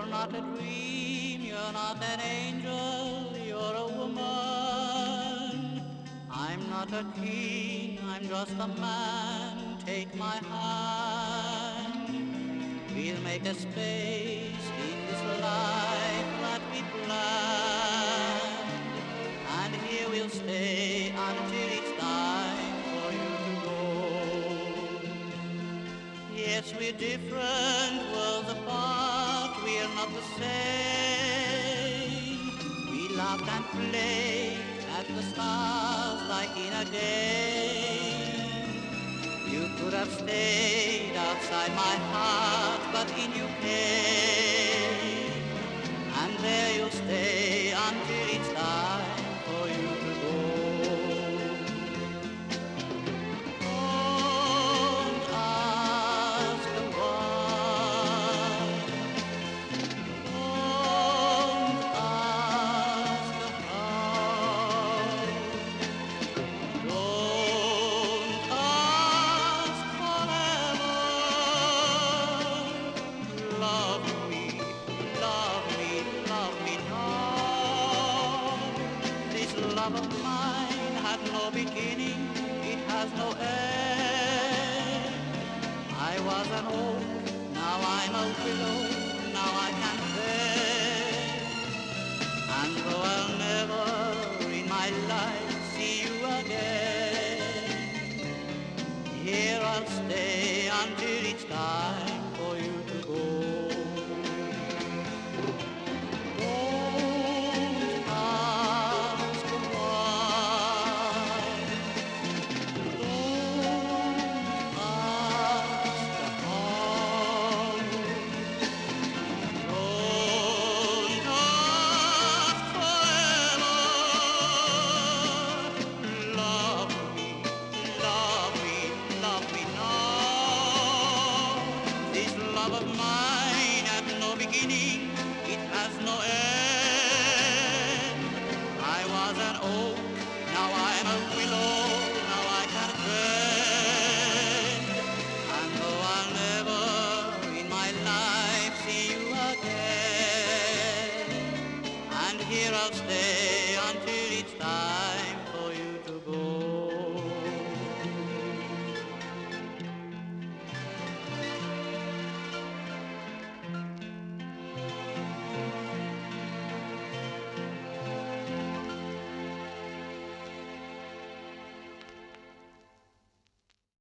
You're not a dream, you're not an angel, you're a woman. I'm not a king, I'm just a man, take my hand. We'll make a space in this life that we planned, and here we'll stay until it's time for you to go. Yes, we're different worlds apart, we're not the same. We laughed and played at the stars like in a game. You could have stayed outside my heart, but in you came, and there you'll stay until it's time for you to go. Don't ask why, don't ask how, don't ask forever. Love me, love me, love me now. This love of mine had no beginning, it has no end. I was an oak, now I'm a willow, now I can bear. And though I'll never in my life see you again, here I'll stay until it's time for you to go. Don't ask why, don't ask how, don't ask forever. Love me, love me, love me now. This love of mine had no beginning, it has no end. I was an oak, now I'm a willow, now I can bend. And though I'll never in my life see you again, and here I'll stay until it's time